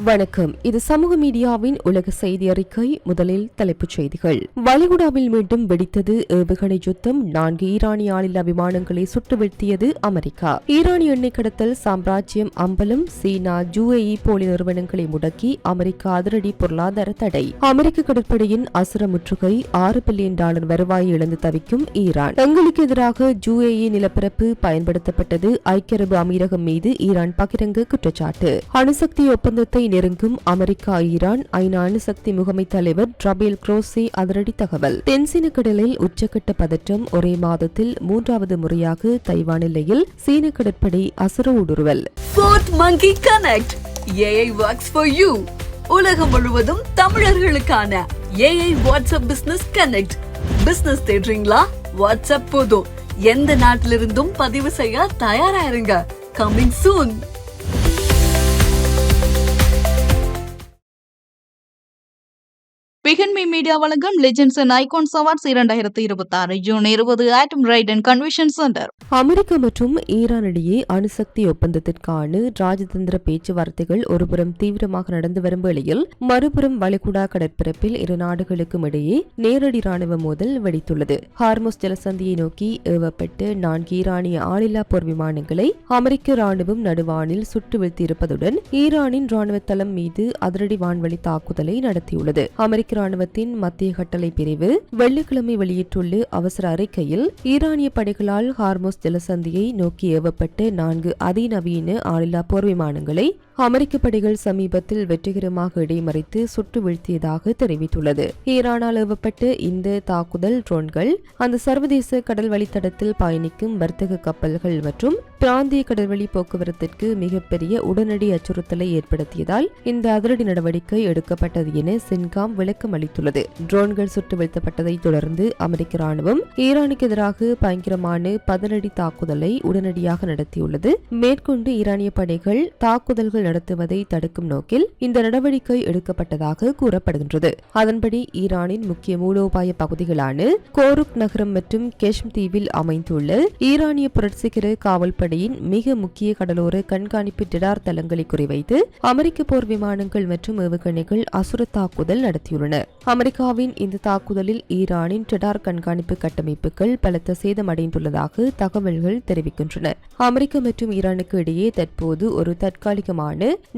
வணக்கம். இது சமூக மீடியாவின் உலக செய்தி அறிக்கை. முதலில் தலைப்புச் செய்திகள். வளைகுடாவில் மீண்டும் வெடித்தது ஏவுகணை யுத்தம். 4 ஈரானிய ஆளில்லா விமானங்களை சுட்டு வீழ்த்தியது அமெரிக்கா. ஈரானிய எண்ணெய் கடத்தல் சாம்ராஜ்யம் அம்பலம். சீனா UAE போலி நிறுவனங்களை முடக்கி அமெரிக்கா அதிரடி பொருளாதார தடை. அமெரிக்க கடற்படையின் அசுர முற்றுகை. $6 பில்லியன் வருவாயை இழந்து தவிக்கும் ஈரான். தங்களுக்கு எதிராக UAE நிலப்பரப்பு பயன்படுத்தப்பட்டது. ஐக்கிய அரபு அமீரகம் மீது ஈரான் பகிரங்க குற்றச்சாட்டு. அணுசக்தி ஒப்பந்தத்தை நெருங்கும் அமெரிக்கா ஈரான். ஐநா அணுசக்தி முகமை தலைவர் ரபேல் குரோசி அதிரடி தகவல். தென்சீன கடலில் உச்சக்கட்ட பதற்றம். ஒரே மாதத்தில் 3வது முறையாக தைவான் எல்லையில் சீன கடற்படை அசுர ஊடுருவல். Fourth Monkey Connect. AI works for you. உலகம் முழுவதும் தமிழர்களுக்கான AI WhatsApp business connect. Business தேடுறீங்களா? வாட்ஸ்அப் போதும். எந்த நாட்டிலிருந்தும் பதிவு செய்ய தயாராயிருங்க. Coming soon. பிகன்மி மீடியா வழங்கும் legends and icons awards 2026 June 20 ஆட்டம் ரைடன் கன்வென்ஷன் சென்டர். அமெரிக்கா மற்றும் ஈரான் இடையே அணுசக்தி ஒப்பந்தத்திற்கான ராஜதந்திர பேச்சுவார்த்தைகள் ஒருபுறம் தீவிரமாக நடந்து வரும் வேளையில் மறுபுறம் வளைகுடா கடற்பரப்பில் இரு நாடுகளுக்கும் இடையே நேரடி ராணுவ மோதல் வெடித்துள்ளது. ஹார்முஸ் ஜலசந்தியை நோக்கி ஏவப்பட்டு 4 ஈரானிய ஆளில்லா போர் விமானங்களை அமெரிக்க ராணுவம் நடுவானில் சுட்டு வீழ்த்தியிருப்பதுடன் ஈரானின் ராணுவ தளம் மீது அதிரடி வான்வழி தாக்குதலை நடத்தியுள்ளது. அமெரிக்க ராணுவத்தின் மத்திய கட்டளை பிரிவு வெள்ளிக்கிழமை வெளியிட்டுள்ள அவசர அறிக்கையில் ஈரானிய படைகளால் ஹார்முஸ் ஜலசந்தியை நோக்கி ஏவப்பட்ட 4 அதிநவீன ஆளில்லா போர் விமானங்களை அமெரிக்க படைகள் சமீபத்தில் வெற்றிகரமாக இடைமறித்து சுட்டு வீழ்த்தியதாக தெரிவித்துள்ளது. ஈரானால் ஏவப்பட்ட இந்த தாக்குதல் ட்ரோன்கள் அந்த சர்வதேச கடல் வழித்தடத்தில் பயணிக்கும் வர்த்தக கப்பல்கள் மற்றும் பிராந்திய கடல்வழி போக்குவரத்திற்கு மிகப்பெரிய உடனடி அச்சுறுத்தலை ஏற்படுத்தியதால் இந்த அதிரடி நடவடிக்கை எடுக்கப்பட்டது என சின்காம் விளக்கம் அளித்துள்ளது. ட்ரோன்கள் சுட்டு வீழ்த்தப்பட்டதை தொடர்ந்து அமெரிக்க ராணுவம் ஈரானுக்கு எதிராக பயங்கரமான பதிலடி தாக்குதலை உடனடியாக நடத்தியுள்ளது. மேற்கொண்டு ஈரானிய படைகள் தாக்குதல்கள் நடத்துவதை தடுக்கும் நோக்கில் இந்த நடவடிக்கை எடுக்கப்பட்டதாக கூறப்படுகின்றது. அதன்படி ஈரானின் முக்கிய மூலோபாய பகுதிகளான கோருக் நகரம் மற்றும் கெஷ்ம் தீவில் அமைந்துள்ள ஈரானிய புரட்சிகர காவல் படையின் மிக முக்கிய கடலோர கண்காணிப்பு டிடார் தளங்களை குறிவைத்து அமெரிக்க போர் விமானங்கள் மற்றும் ஏவுகணைகள் அசுர தாக்குதல் நடத்தியுள்ளன. அமெரிக்காவின் இந்த தாக்குதலில் ஈரானின் டிடார் கண்காணிப்பு கட்டமைப்புகள் பலத்த சேதமடைந்துள்ளதாக தகவல்கள் தெரிவிக்கின்றன. அமெரிக்கா மற்றும் ஈரானுக்கு இடையே தற்போது ஒரு தற்காலிகமான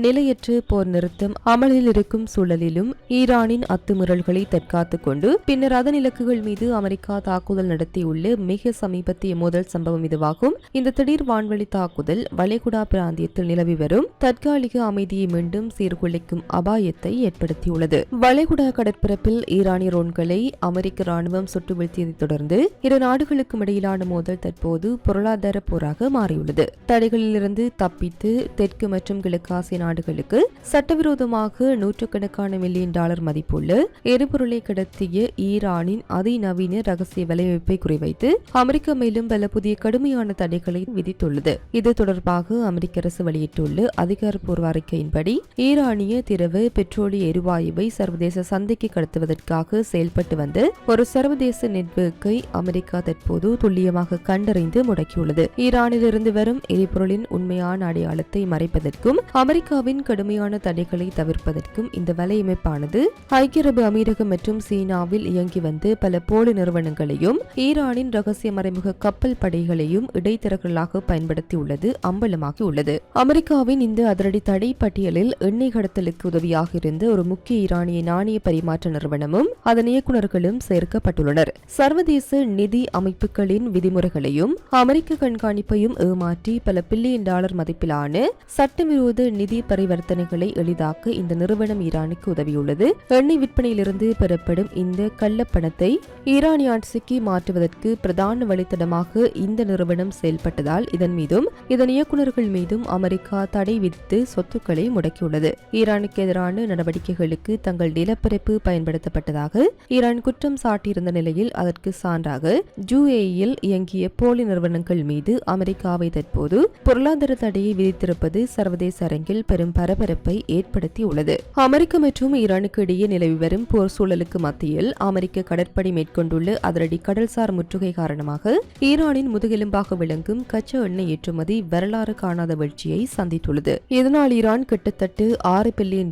நிலையற்ற போர் நிறுத்தம் அமலில் இருக்கும் சூழலிலும் ஈரானின் அத்துமீறல்களை தற்காத்துக் கொண்டு பின்னர் அதன் இலக்குகள் மீது அமெரிக்கா தாக்குதல் நடத்தியுள்ள மிக சமீபத்திய மோதல் சம்பவம் இதுவாகும். இந்த திடீர் வான்வழி தாக்குதல் வளைகுடா பிராந்தியத்தில் நிலவி வரும் தற்காலிக அமைதியை மீண்டும் சீர்குலைக்கும் அபாயத்தை ஏற்படுத்தியுள்ளது. வளைகுடா கடற்பரப்பில் ஈரானிய ரோன்களை அமெரிக்க ராணுவம் சுட்டு வீழ்த்தியதை தொடர்ந்து இரு நாடுகளுக்கும் இடையிலான மோதல் தற்போது பொருளாதார போராக மாறியுள்ளது. தடைகளிலிருந்து தப்பித்து தெற்கு மற்றும் கிழக்கு ஆசிய நாடுகளுக்கு சட்டவிரோதமாக நூற்றுக்கணக்கான மில்லியன் டாலர் மதிப்புள்ள எரிபொருளை கடத்திய ஈரானின் அதிநவீன ரகசிய வலையமைப்பை குறிவைத்து அமெரிக்கா மேலும் பல புதிய கடுமையான தடைகளை விதித்துள்ளது. இது தொடர்பாக அமெரிக்க அரசு வெளியிட்டுள்ள அதிகாரப்பூர்வ அறிக்கையின்படி ஈரானிய திரவ பெட்ரோலிய எரிவாயுவை சர்வதேச சந்தைக்கு கடத்துவதற்காக செயல்பட்டு வந்த ஒரு சர்வதேச நெட்வொர்க்கை அமெரிக்கா தற்போது துல்லியமாக கண்டறிந்து முடக்கியுள்ளது. ஈரானிலிருந்து வரும் எரிபொருளின் உண்மையான அடையாளத்தை மறைப்பதற்கும் அமெரிக்காவின் கடுமையான தடைகளை தவிர்ப்பதற்கும் இந்த வலையமைப்பானது ஐக்கிய அரபு அமீரகம் மற்றும் சீனாவில் இயங்கி வந்து பல போலி நிறுவனங்களையும் ஈரானின் ரகசிய மறைமுக கப்பல் படைகளையும் இடைத்தரகர்களாக பயன்படுத்தியுள்ளது அம்பலமாகி உள்ளது. அமெரிக்காவின் இந்த அதிரடி தடை பட்டியலில் எண்ணெய் கடத்தலுக்கு உதவியாக இருந்த ஒரு முக்கிய ஈரானிய நாணய பரிமாற்ற நிறுவனமும் அதன் இயக்குநர்களும் சேர்க்கப்பட்டுள்ளனர். சர்வதேச நிதி அமைப்புகளின் விதிமுறைகளையும் அமெரிக்க கண்காணிப்பையும் ஏமாற்றி பல பில்லியன் டாலர் மதிப்பிலான சட்டவிரோத நிதி பரிவர்த்தனைகளை எளிதாக்க இந்த நிறுவனம் ஈரானுக்கு உதவியுள்ளது. எண்ணெய் விற்பனையிலிருந்து பெறப்படும் இந்த கள்ளப்பணத்தை ஈரானிய ஆட்சிக்கு மாற்றுவதற்கு பிரதான வழித்தடமாக இந்த நிறுவனம் செயல்பட்டதால் இதன் மீதும் இதன் இயக்குநர்கள் மீதும் அமெரிக்கா தடை விதித்து சொத்துக்களை முடக்கியுள்ளது. ஈரானுக்கு எதிரான நடவடிக்கைகளுக்கு தங்கள் நிலப்பரப்பு பயன்படுத்தப்பட்டதாக ஈரான் குற்றம் சாட்டியிருந்த நிலையில் அதற்கு சான்றாக UAE-யில் இயங்கிய போலி நிறுவனங்கள் மீது அமெரிக்காவை தற்போது பொருளாதார தடையை விதித்திருப்பது சர்வதேச திரையரங்கில் பெரும் பரபரப்பை ஏற்படுத்தியுள்ளது. அமெரிக்கா மற்றும் ஈரானுக்கு இடையே நிலவி வரும் போர் சூழலுக்கு மத்தியில் அமெரிக்க கடற்படை மேற்கொண்டுள்ள அதிரடி கடல்சார் முற்றுகை காரணமாக ஈரானின் முதுகெலும்பாக விளங்கும் கச்சா எண்ணெய் ஏற்றுமதி வரலாறு காணாத வீழ்ச்சியை சந்தித்துள்ளது. இதனால் ஈரான் கிட்டத்தட்ட $6 பில்லியன்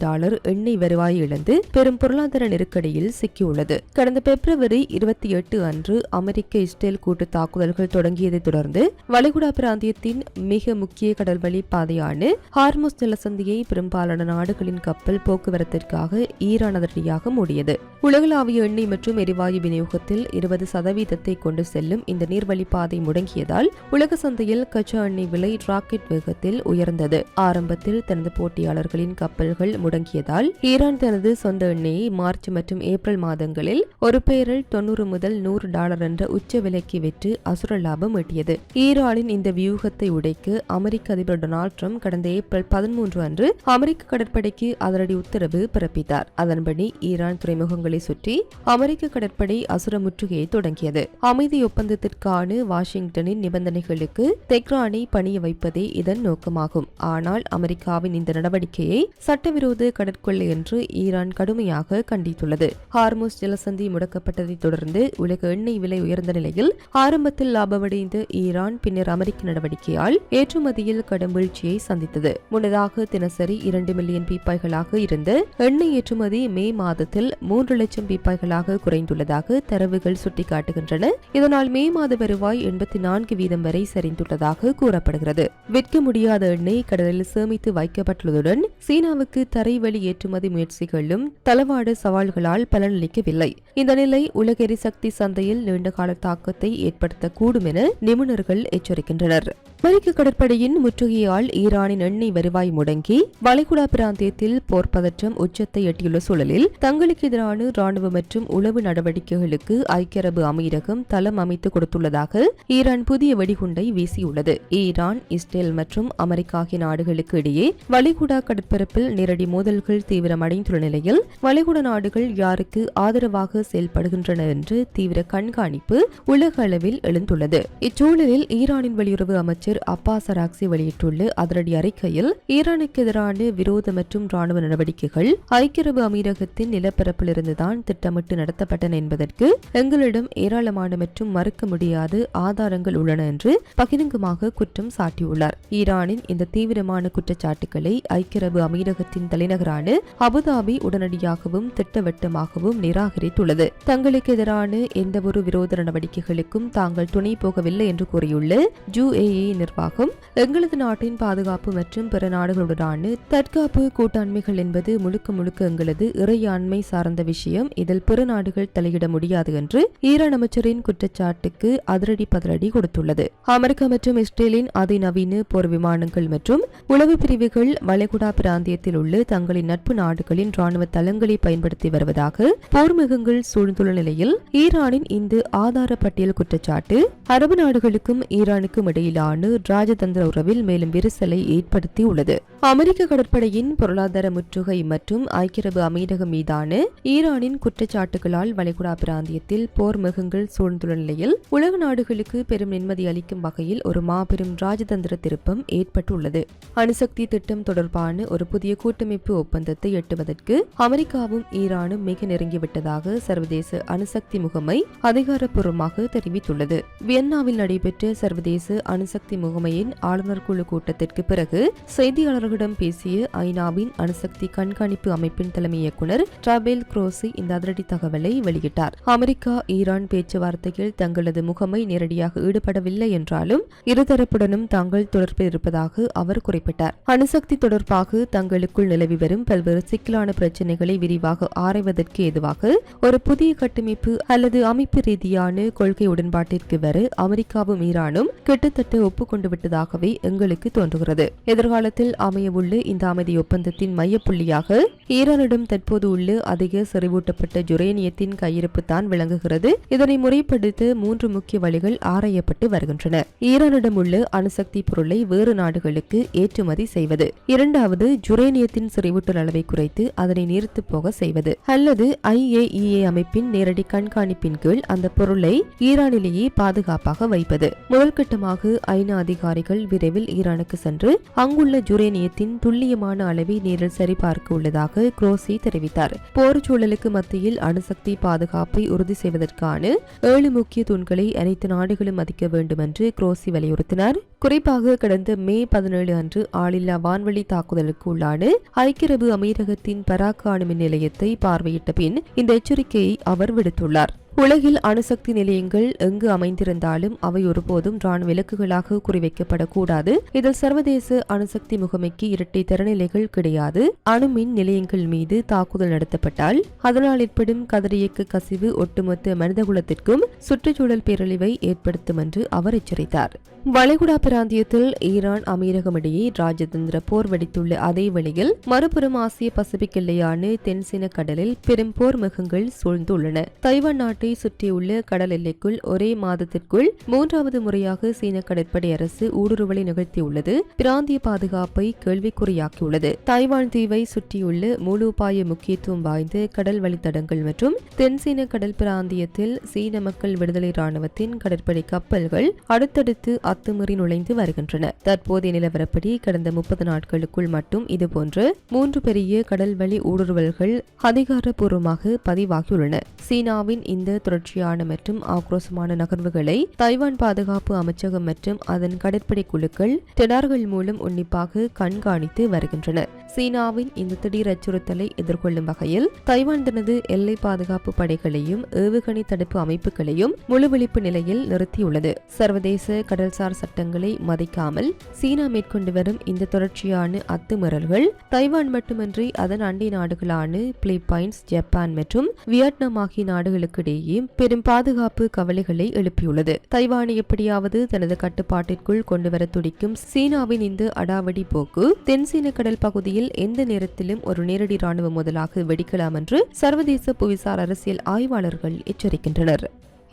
எண்ணெய் வருவாய் இழந்து பெரும் பொருளாதார நெருக்கடியில் சிக்கியுள்ளது. கடந்த பிப்ரவரி 28 அன்று அமெரிக்க இஸ்ரேல் கூட்டு தாக்குதல்கள் தொடங்கியதை தொடர்ந்து வளைகுடா பிராந்தியத்தின் மிக முக்கிய கடல்வழி பாதையான ஹார்முஸ் ஜலசந்தியை பெரும்பாலான நாடுகளின் கப்பல் போக்குவரத்திற்காக ஈரான் அதிரடியாக மூடியது. உலகளாவிய எண்ணெய் மற்றும் எரிவாயு விநியோகத்தில் 20% கொண்டு செல்லும் இந்த நீர்வழி பாதை முடங்கியதால் உலக சந்தையில் கச்சா எண்ணெய் விலை ராக்கெட் வேகத்தில் உயர்ந்தது. ஆரம்பத்தில் தனது போட்டியாளர்களின் கப்பல்கள் முடங்கியதால் ஈரான் தனது சொந்த எண்ணெயை மார்ச் மற்றும் ஏப்ரல் மாதங்களில் ஒரு பேரல் $90 முதல் $100 என்ற உச்ச விலைக்கு விற்று அசுர லாபம் ஈட்டியது. ஈரானின் இந்த வியூகத்தை உடைக்க அமெரிக்க அதிபர் டொனால்ட் ட்ரம்ப் கடந்த ஏப்ரல் 13 அன்று அமெரிக்க கடற்படைக்கு அதிரடி உத்தரவு பிறப்பித்தார். அதன்படி ஈரான் துறைமுகங்களை சுற்றி அமெரிக்க கடற்படை அசுர முற்றுகையை தொடங்கியது. அமைதி ஒப்பந்தத்திற்கான வாஷிங்டனின் நிபந்தனைகளுக்கு தெஹ்ரானை பணிய வைப்பதே இதன் நோக்கமாகும். ஆனால் அமெரிக்காவின் இந்த நடவடிக்கையை சட்டவிரோத கடற்கொள்ளை என்று ஈரான் கடுமையாக கண்டித்துள்ளது. ஹார்முஸ் ஜலசந்தி முடக்கப்பட்டதை தொடர்ந்து உலக எண்ணெய் விலை உயர்ந்த நிலையில் ஆரம்பத்தில் லாபமடைந்த ஈரான் பின்னர் அமெரிக்க நடவடிக்கையால் ஏற்றுமதியில் கடும் வீழ்ச்சியை சந்தித்தது. முன்னதாக தினசரி 2 மில்லியன் பீப்பாய்களாக இருந்த எண்ணெய் ஏற்றுமதி மே மாதத்தில் 3 லட்சம் பீப்பாய்களாக குறைந்துள்ளதாக தரவுகள் சுட்டிக்காட்டுகின்றன. இதனால் மே மாத வருவாய் 84% வரை சரிந்துள்ளதாக கூறப்படுகிறது. விற்க முடியாத எண்ணெய் கடலில் சேமித்து வைக்கப்பட்டுள்ளதுடன் சீனாவுக்கு தரைவழி ஏற்றுமதி முயற்சிகளும் தளவாட சவால்களால் பலனளிக்கவில்லை. இந்த நிலை உலக எரிசக்தி சந்தையில் நீண்டகால தாக்கத்தை ஏற்படுத்தக்கூடும் என நிபுணர்கள் எச்சரிக்கின்றனர். அமெரிக்க கடற்படையின் முற்றுகையால் ஈரானின் எண்ணெய் வருவாய் முடங்கி வளைகுடா பிராந்தியத்தில் போர் பதற்றம் உச்சத்தை எட்டியுள்ள சூழலில் தங்களுக்கு எதிரான ராணுவ மற்றும் உளவு நடவடிக்கைகளுக்கு ஐக்கிய அரபு அமீரகம் தளம் அமைத்து கொடுத்துள்ளதாக ஈரான் புதிய வெடிகுண்டை வீசியுள்ளது. ஈரான், இஸ்ரேல் மற்றும் அமெரிக்கா ஆகிய நாடுகளுக்கு இடையே வளைகுடா கடற்பரப்பில் நேரடி மோதல்கள் தீவிரமடைந்துள்ள நிலையில் வளைகுடா நாடுகள் யாருக்கு ஆதரவாக செயல்படுகின்றன என்று தீவிர கண்காணிப்பு உலக அளவில் எழுந்துள்ளது. இச்சூழலில் ஈரானின் வெளியுறவு அமைச்சர் அப்பாஸ் அராக்சி வெளியிட்டுள்ள அதிரடி அறிக்கையில் ஈரானுக்கு எதிரான விரோத மற்றும் ராணுவ நடவடிக்கைகள் ஐக்கிய அரபு அமீரகத்தின் நிலப்பரப்பில் இருந்துதான் திட்டமிட்டு நடத்தப்பட்டன என்பதற்கு எங்களிடம் ஏராளமான மற்றும் மறுக்க முடியாத ஆதாரங்கள் உள்ளன என்று பகிரங்கமாக குற்றம் சாட்டியுள்ளார். ஈரானின் இந்த தீவிரமான குற்றச்சாட்டுகளை ஐக்கிய அரபு அமீரகத்தின் தலைநகரான அபுதாபி உடனடியாகவும் திட்டவட்டமாகவும் நிராகரித்துள்ளது. தங்களுக்கு எதிரான எந்தவொரு விரோத நடவடிக்கைகளுக்கும் தாங்கள் துணை போகவில்லை என்று கூறியுள்ள UAE நிர்வாகம் எங்களது நாட்டின் பாதுகாப்பு மற்றும் பிற நாடுகளுடனான தற்காப்பு கூட்டாண்மைகள் என்பது முழுக்க எங்களது இறையாண்மை சார்ந்த விஷயம். இதில் பிற நாடுகள் தலையிட முடியாது என்று ஈரான் அமைச்சரின் குற்றச்சாட்டுக்கு அதிரடி பதிலடி கொடுத்துள்ளது. அமெரிக்கா மற்றும் இஸ்ரேலின் அதிநவீன போர் விமானங்கள் மற்றும் உளவு பிரிவுகள் வளைகுடா பிராந்தியத்தில் உள்ள தங்களின் நட்பு நாடுகளின் ராணுவ தளங்களை பயன்படுத்தி வருவதாக போர் மிகங்கள் சூழ்ந்துள்ள நிலையில் ஈரானின் இந்த ஆதார பட்டியல் குற்றச்சாட்டு அரபு நாடுகளுக்கும் ஈரானுக்கும் இடையிலான ராஜதந்திர உறவில் மேலும் விரிசலை ஏற்படுத்தியுள்ளது. அமெரிக்க கடற்படையின் பொருளாதார முற்றுகை மற்றும் ஐக்கிய அரபு அமீரகம் மீதான ஈரானின் குற்றச்சாட்டுகளால் வளைகுடா பிராந்தியத்தில் போர் மிகங்கள் சூழ்ந்துள்ள நிலையில் உலக நாடுகளுக்கு பெரும் நிம்மதி அளிக்கும் வகையில் ஒரு மாபெரும் ராஜதந்திர திருப்பம் ஏற்பட்டுள்ளது. அணுசக்தி திட்டம் தொடர்பான ஒரு புதிய கூட்டமைப்பு ஒப்பந்தத்தை எட்டுவதற்கு அமெரிக்காவும் ஈரானும் மிக நெருங்கிவிட்டதாக சர்வதேச அணுசக்தி முகமை அதிகாரப்பூர்வமாக தெரிவித்துள்ளது. வியன்னாவில் நடைபெற்ற சர்வதேச அணுசக்தி முகமையின் ஆளுநர் குழு கூட்டத்திற்கு பிறகு செய்தியாளர்களிடம் பேசிய ஐநாவின் அணுசக்தி கண்காணிப்பு அமைப்பின் தலைமை இயக்குநர் ட்ராபேல் குரோசி இந்த அதிரடி தகவலை வெளியிட்டார். அமெரிக்கா ஈரான் பேச்சுவார்த்தையில் தங்களது முகமை நேரடியாக ஈடுபடவில்லை என்றாலும் இருதரப்புடனும் தாங்கள் தொடர்பில் இருப்பதாக அவர் குறிப்பிட்டார். அணுசக்தி தொடர்பாக தங்களுக்குள் நிலவி வரும் பல்வேறு சிக்கலான பிரச்சினைகளை விரிவாக ஆராய்வதற்கு ஏதுவாக ஒரு புதிய கட்டமைப்பு அல்லது அமைப்பு ரீதியான கொள்கை உடன்பாட்டிற்கு வர அமெரிக்காவும் ஈரானும் கிட்டத்தட்ட ஒப்புக்கொண்டு விட்டதாகவே எங்களுக்கு தோன்றுகிறது. எதிர்காலத்தில் அமையவுள்ள இந்த அமைதி ஒப்பந்தத்தின் மையப்புள்ளியாக ஈரானிடம் தற்போது உள்ள அதிக செறிவூட்டப்பட்ட யுரேனியத்தின் கையிருப்பு தான் விளங்குகிறது. இதனை முறைப்படுத்த 3 முக்கிய வழிகள் ஆராயப்பட்டு வருகின்றன. ஈரானிடம் உள்ள அணுசக்தி பொருளை வேறு நாடுகளுக்கு ஏற்றுமதி செய்வது, இரண்டாவது யுரேனியத்தின் செறிவூட்டல் அளவை குறைத்து அதனை நீர்த்து போக செய்வது, அல்லது IAEA அமைப்பின் நேரடி கண்காணிப்பின் கீழ் அந்த பொருளை ஈரானிலேயே பாதுகாப்பாக வைப்பது. முதல் கட்டமாக ஐநா அதிகாரிகள் விரைவில் ஈரானுக்கு சென்று அங்குள்ள யுரேனியத்தின் துல்லியமான அளவை நேரில் சரிபார்க்க உள்ளதாக குரோசி தெரிவித்தார். போர் சூழலுக்கு மத்தியில் அணுசக்தி பாதுகாப்பை உறுதி செய்வதற்கான 7 முக்கிய தூண்களை அனைத்து நாடுகளும் மதிக்க வேண்டும் என்று குரோசி வலியுறுத்தினார். குறிப்பாக கடந்த மே 17 அன்று ஆளில்லா வான்வழி தாக்குதலுக்கு உள்ளான ஐக்கிய அரபு அமீரகத்தின் பராக் அணுமின் நிலையத்தை பார்வையிட்ட பின் இந்த எச்சரிக்கையை அவர் விடுத்துள்ளார். உலகில் அணுசக்தி நிலையங்கள் எங்கு அமைந்திருந்தாலும் அவை ஒருபோதும் ராணுவ இலக்குகளாக குறிவைக்கப்படக்கூடாது. இதில் சர்வதேச அணுசக்தி முகமைக்கு இரட்டை தரநிலைகள் கிடையாது. அணுமின் நிலையங்கள் மீது தாக்குதல் நடத்தப்பட்டால் அதனால் ஏற்படும் கதிரியக்க கசிவு ஒட்டுமொத்த மனிதகுலத்திற்கும் சுற்றுச்சூழல் பேரழிவை ஏற்படுத்தும் என்று அவர் எச்சரித்தார். வளைகுடா பிராந்தியத்தில் ஈரான் அமீரகம் இடையே ராஜதந்திர போர் வெடித்துள்ள அதே வேளையில் மறுபுறம் ஆசிய பசிபிக் எல்லையான தென்சீன கடலில் பெரும் போர் முகங்கள் சூழ்ந்துள்ளன. தைவான் நாட்டை சுற்றியுள்ள கடல் எல்லைக்குள் ஒரே மாதத்திற்குள் 3வது முறையாக சீன கடற்படை அரசு ஊடுருவலை நிகழ்த்தியுள்ளது பிராந்திய பாதுகாப்பை கேள்விக்குறியாக்கியுள்ளது. தைவான் தீவை சுற்றியுள்ள மூலோபாய முக்கியத்துவம் வாய்ந்த கடல் வழித்தடங்கள் மற்றும் தென்சீன கடல் பிராந்தியத்தில் சீன மக்கள் விடுதலை ராணுவத்தின் கடற்படை கப்பல்கள் அடுத்தடுத்து அத்துமீறி நுழைந்து வருகின்றன. தற்போதைய நிலவரப்படி கடந்த 30 நாட்களுக்குள் மட்டும் இதுபோன்ற 3 பெரிய கடல் வழி ஊடுருவல்கள் அதிகாரப்பூர்வமாக பதிவாகியுள்ளன. சீனாவின் இந்த தொடர்ச்சியான மற்றும் ஆக்ரோஷமான நகர்வுகளை தைவான் பாதுகாப்பு அமைச்சகம் மற்றும் அதன் கடற்படை குழுக்கள் டெடார்கள் மூலம் உன்னிப்பாக கண்காணித்து வருகின்றன. சீனாவின் இந்த திடீர் அச்சுறுத்தலை எதிர்கொள்ளும் வகையில் தைவான் தனது எல்லை பாதுகாப்பு படைகளையும் ஏவுகணை தடுப்பு அமைப்புகளையும் முழு விழிப்பு நிலையில் நிறுத்தியுள்ளது. சர்வதேச கடல்சார் சட்டங்களை மதிக்காமல் சீனா மேற்கொண்டு வரும் இந்த தொடர்ச்சியான அத்துமீறல்கள் தைவான் மட்டுமின்றி அதன் அண்டை நாடுகளான பிலிப்பைன்ஸ், ஜப்பான் மற்றும் வியட்நாம் ஆகிய நாடுகளுக்கிடையே பெரும் பாதுகாப்பு கவலைகளை எழுப்பியுள்ளது. தைவானை எப்படியாவது தனது கட்டுப்பாட்டிற்குள் கொண்டுவர துடிக்கும் சீனாவின் இந்த அடாவடி போக்கு தென்சீன கடல் பகுதியில் எந்த நேரத்திலும் ஒரு நேரடி ராணுவ மோதலாக வெடிக்கலாம் என்று சர்வதேச புவிசார் அரசியல் ஆய்வாளர்கள் எச்சரிக்கின்றனர்.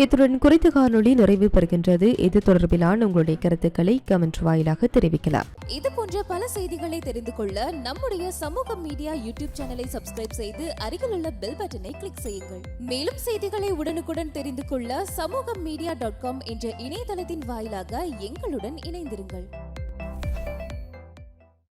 இத்துடன் குறித்த காணொளி நிறைவு பெறுகின்றது. இது தொடர்பிலான உங்களுடைய கருத்துக்களை கமெண்ட் வாயிலாக தெரிவிக்கலாம். இது போன்ற பல செய்திகளை தெரிந்து கொள்ள நம்முடைய சமூக மீடியா யூடியூப் சேனலை சப்ஸ்கிரைப் செய்து அருகில் உள்ள பெல் பட்டனை கிளிக் செய்யுங்கள். மேலும் செய்திகளை உடனுக்குடன் தெரிந்து கொள்ள சமூகமீடியா.com என்ற இணையதளத்தின் வாயிலாக எங்களுடன் இணைந்திருங்கள்.